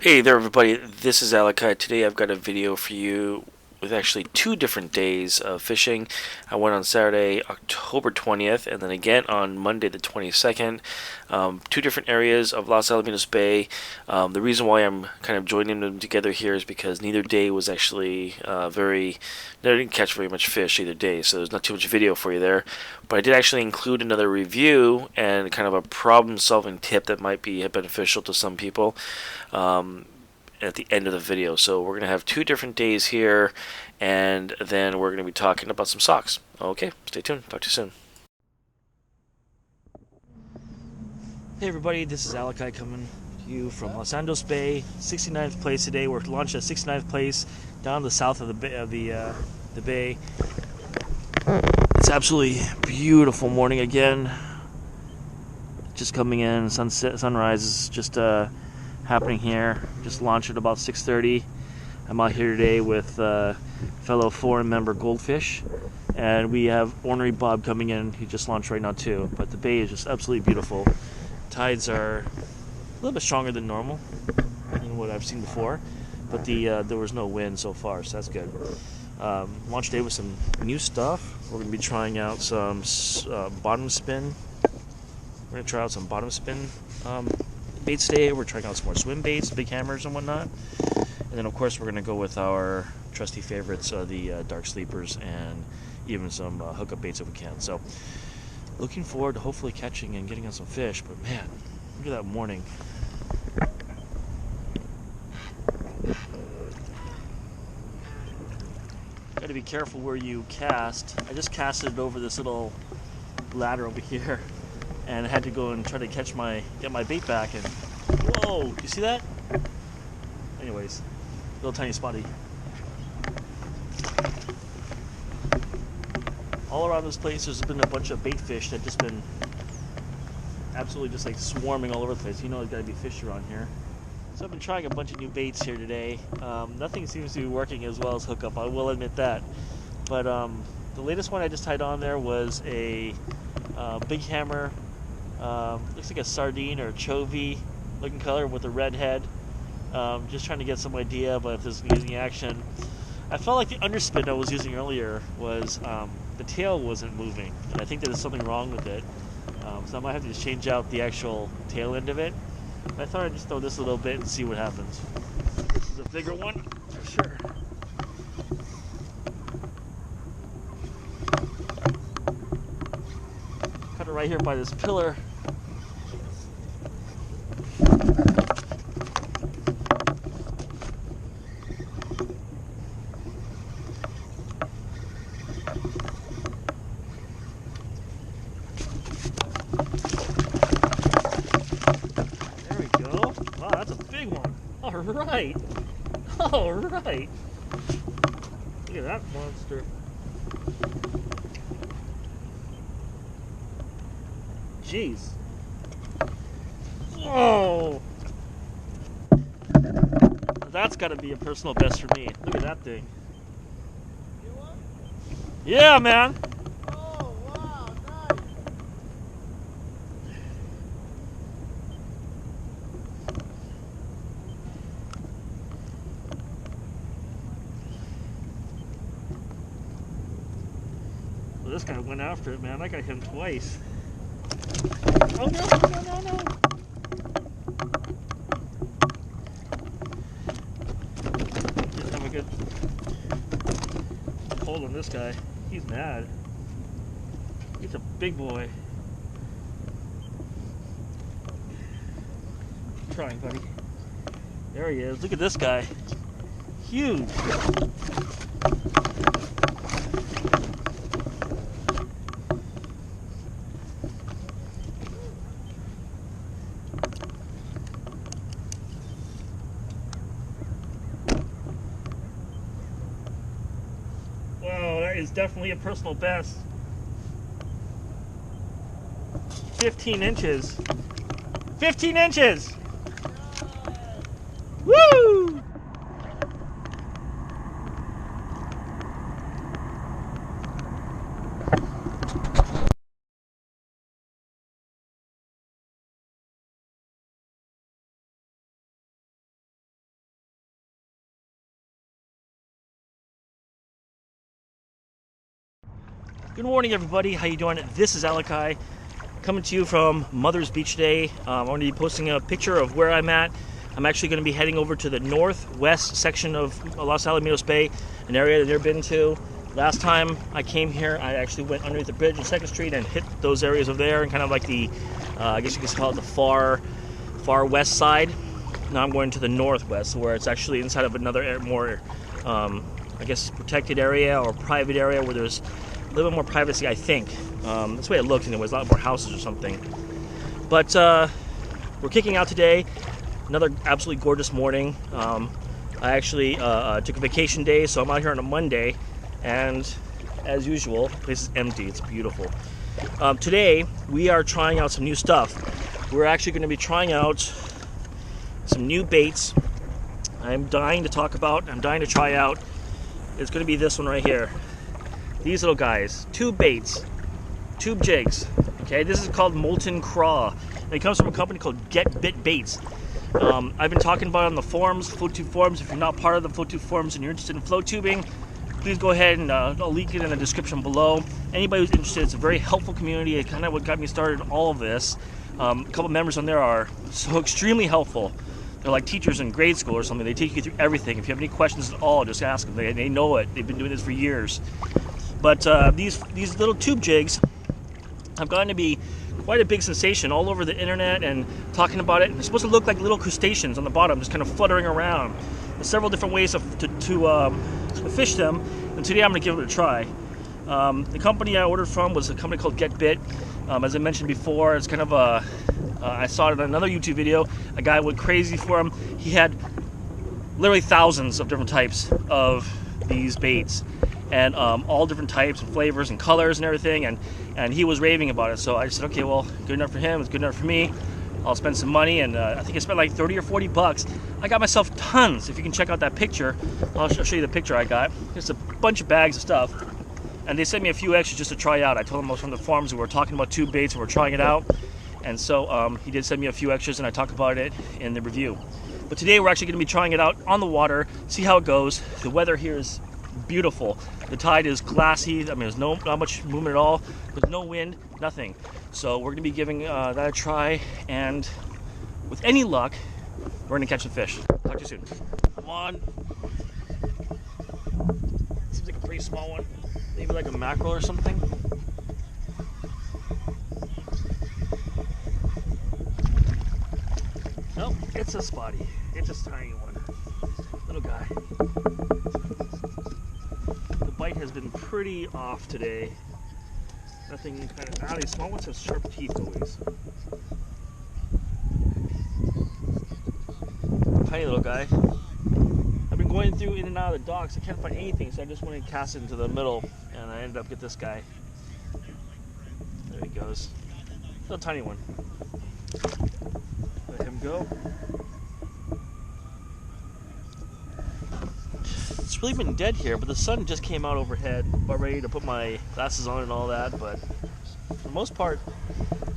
Hey there, everybody. This is Alakai. Today I've got a video for you with actually two different days of fishing. I went on Saturday, October 20th, and then again on Monday, the 22nd. Two different areas of Los Alamitos Bay. The reason why I'm kind of joining them together here is because neither day was actually I didn't catch very much fish either day, so there's not too much video for you there. But I did actually include another review and kind of a problem-solving tip that might be beneficial to some people. At the end of the video. So we're going to have two different days here, and then we're going to be talking about some socks. Okay, stay tuned. Talk to you soon. Hey everybody, this is Alakai coming to you from Los Alamitos Bay, 69th place today. We're launched at 69th place down the south of the bay. It's absolutely beautiful morning again. Just coming in, sunrise is just happening here. Just launched at about 6:30. I'm out here today with fellow foreign member Goldfish, and we have Ornery Bob coming in. He just launched right now too. But the bay is just absolutely beautiful. Tides are a little bit stronger than normal, than what I've seen before, but there was no wind so far, so that's good. Launch day with some new stuff. We're going to be trying out some bottom spin. We're going to try out some bottom spin baits today. We're trying out some more swim baits, big hammers and whatnot. And then of course we're going to go with our trusty favorites, the dark sleepers, and even some hookup baits if we can. So looking forward to hopefully catching and getting on some fish. But man, look at that morning. Got to be careful where you cast. I just casted it over this little ladder over here, and I had to go and try to get my bait back, and whoa, you see that? Anyways, little tiny spotty. All around this place there's been a bunch of bait fish that just been absolutely just like swarming all over the place. You know there's got to be fish around here. So I've been trying a bunch of new baits here today. Nothing seems to be working as well as hookup, I will admit that. But the latest one I just tied on there was a big hammer. Looks like a sardine or a chovy looking color with a red head. Just trying to get some idea about if this is using action. I felt like the underspin I was using earlier was the tail wasn't moving, and I think there's something wrong with it. So I might have to just change out the actual tail end of it. I thought I'd just throw this a little bit and see what happens. This is a bigger one for sure. Cut it right here by this pillar. Wow, that's a big one. All right. All right. Look at that monster. Jeez. Whoa. That's got to be a personal best for me. Look at that thing. Yeah, man. Oh, wow, nice. Well, this guy went after it, man. I got him twice. Oh, no. Just have a good hold on this guy. He's mad. He's a big boy. I'm trying, buddy. There he is. Look at this guy. Huge. Whoa, that is definitely a personal best. 15 inches. 15 inches! Woo! Good morning, everybody. How you doing? This is Alakai coming to you from Mother's Beach today. I'm going to be posting a picture of where I'm at. I'm actually going to be heading over to the northwest section of Los Alamitos Bay, an area I've never been to. Last time I came here, I actually went underneath the bridge on 2nd Street and hit those areas over there and kind of like the, I guess you could call it the far west side. Now I'm going to the northwest, where it's actually inside of another more, I guess, protected area or private area where there's a little bit more privacy, I think. That's the way it looked anyways, a lot more houses or something. But we're kicking out today. Another absolutely gorgeous morning. I actually took a vacation day, so I'm out here on a Monday. And as usual, the place is empty. It's beautiful. Today, we are trying out some new stuff. We're actually going to be trying out some new baits. I'm dying to try out. It's going to be this one right here. These little guys, tube baits, tube jigs. Okay, this is called Molten Craw. And it comes from a company called Get Bit Baits. I've been talking about it on the forums, float tube forums. If you're not part of the float tube forums and you're interested in float tubing, please go ahead and I'll link it in the description below. Anybody who's interested, it's a very helpful community. It's kind of what got me started in all of this. A couple members on there are so extremely helpful. They're like teachers in grade school or something. They take you through everything. If you have any questions at all, just ask them. They know it. They've been doing this for years. But these little tube jigs have gotten to be quite a big sensation all over the internet and talking about it. They're supposed to look like little crustaceans on the bottom, just kind of fluttering around. There's several different ways to fish them, and today I'm going to give it a try. The company I ordered from was a company called Get Bit. As I mentioned before, it's kind of I saw it in another YouTube video. A guy went crazy for them. He had literally thousands of different types of these baits, and all different types and flavors and colors and everything, and he was raving about it. So I said, okay, well, good enough for him, it's good enough for me. I'll spend some money, and I think I spent like 30 or 40 bucks. I got myself tons. If you can check out that picture, I'll show you the picture I got. Just a bunch of bags of stuff, and they sent me a few extras just to try out. I told them I was from the forums who were talking about tube baits and we're trying it out, and so he did send me a few extras, and I talk about it in the review. But today we're actually going to be trying it out on the water, see how it goes. The weather here is beautiful. The tide is glassy. I mean, there's not much movement at all. There's no wind, nothing. So we're going to be giving that a try, and with any luck, we're going to catch some fish. Talk to you soon. Come on. Seems like a pretty small one. Maybe like a mackerel or something. Nope, it's a spotty. It's a tiny one. Little guy. The bite has been pretty off today. Nothing kind of these small ones have sharp teeth always. Tiny little guy. I've been going through in and out of the docks. I can't find anything, so I just went and cast it into the middle, and I ended up with this guy. There he goes. Little tiny one. Let him go. It's really been dead here, but the sun just came out overhead. About ready to put my glasses on and all that, but for the most part,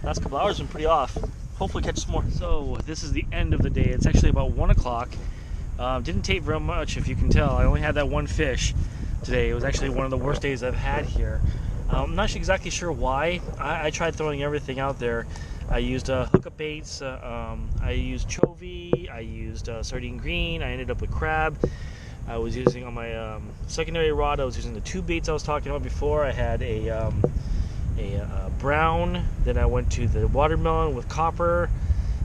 the last couple hours have been pretty off. Hopefully catch some more. So this is the end of the day. It's actually about 1 o'clock. Didn't take very much, if you can tell. I only had that one fish today. It was actually one of the worst days I've had here. I'm not exactly sure why. I tried throwing everything out there. I used hookup baits. I used chovy. I used sardine green. I ended up with crab. I was using on my secondary rod. I was using the tube baits I was talking about before. I had a brown. Then I went to the watermelon with copper.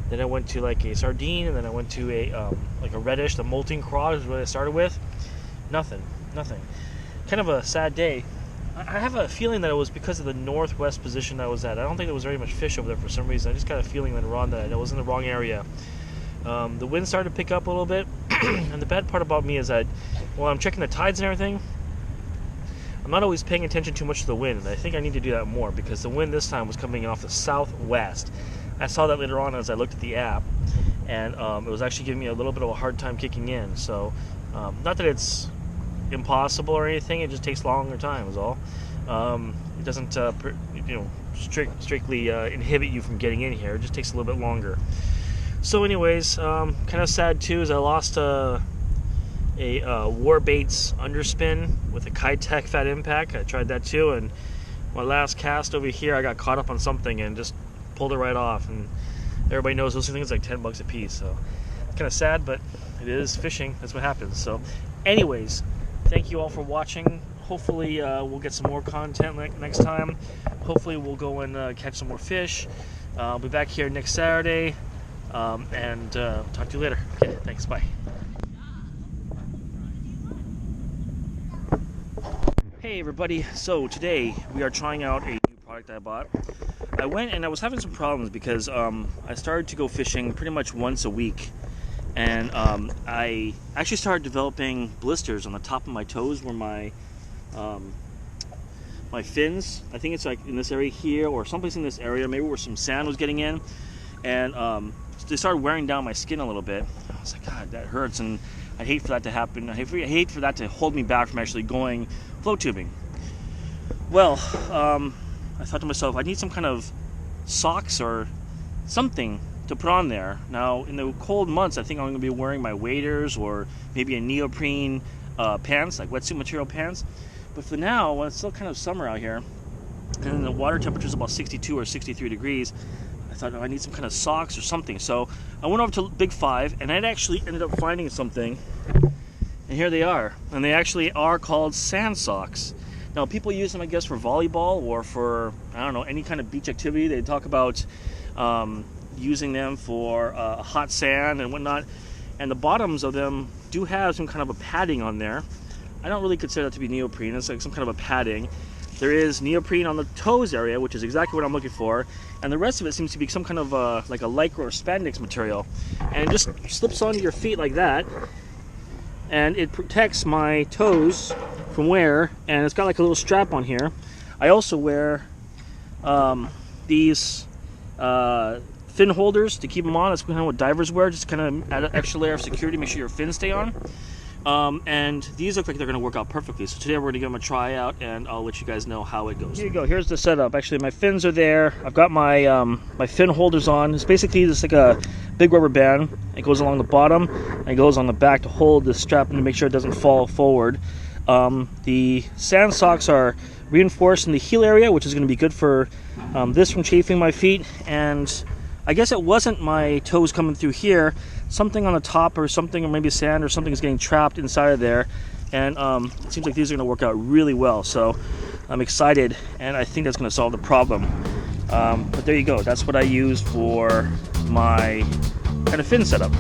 Then I went to like a sardine, and then I went to a like a reddish. The Molten Craw is what I started with. Nothing. Kind of a sad day. I have a feeling that it was because of the northwest position I was at. I don't think there was very much fish over there for some reason. I just got a feeling that I was in the wrong area. The wind started to pick up a little bit, and the bad part about me is that while I'm checking the tides and everything, I'm not always paying attention too much to the wind, and I think I need to do that more because the wind this time was coming off the southwest. I saw that later on as I looked at the app, and it was actually giving me a little bit of a hard time kicking in. So, not that it's impossible or anything, it just takes longer time is all. It doesn't strictly inhibit you from getting in here. It just takes a little bit longer. So anyways, kind of sad too is I lost a Warbaits underspin with a Kitech Fat Impact. I tried that too, and my last cast over here, I got caught up on something and just pulled it right off. And everybody knows those things like 10 bucks a piece. So it's kind of sad, but it is fishing. That's what happens. So anyways, thank you all for watching. Hopefully we'll get some more content next time. Hopefully we'll go and catch some more fish. I'll be back here next Saturday. And talk to you later. Okay, thanks. Bye. Hey everybody, so today we are trying out a new product I bought. I went and I was having some problems because I started to go fishing pretty much once a week, and I actually started developing blisters on the top of my toes where my fins, I think it's like in this area here or someplace in this area, maybe where some sand was getting in, and they started wearing down my skin a little bit. I was like, God, that hurts, and I'd hate for that to happen. I hate for that to hold me back from actually going float tubing. Well, I thought to myself, I need some kind of socks or something to put on there. Now, in the cold months, I think I'm going to be wearing my waders or maybe a neoprene pants, like wetsuit material pants. But for now, when it's still kind of summer out here, and the water temperature is about 62 or 63 degrees, I thought, oh, I need some kind of socks or something. So I went over to Big Five, and I actually ended up finding something. And here they are. And they actually are called sand socks. Now, people use them, I guess, for volleyball or for, I don't know, any kind of beach activity. They talk about using them for hot sand and whatnot. And the bottoms of them do have some kind of a padding on there. I don't really consider that to be neoprene. It's like some kind of a padding. There is neoprene on the toes area, which is exactly what I'm looking for. And the rest of it seems to be some kind of like a lycra or spandex material. And it just slips onto your feet like that. And it protects my toes from wear. And it's got like a little strap on here. I also wear these fin holders to keep them on. That's kind of what divers wear, just kind of add an extra layer of security, make sure your fins stay on. And these look like they're going to work out perfectly. So today we're going to give them a try out, and I'll let you guys know how it goes. Here you go. Here's the setup. Actually, my fins are there. I've got my my fin holders on. It's basically just like a big rubber band. It goes along the bottom and it goes on the back to hold the strap and to make sure it doesn't fall forward. The sand socks are reinforced in the heel area, which is going to be good for this from chafing my feet. And I guess it wasn't my toes coming through here. Something on the top or something, or maybe sand or something is getting trapped inside of there. And it seems like these are going to work out really well. So I'm excited, and I think that's going to solve the problem. But there you go. That's what I use for my kind of fin setup.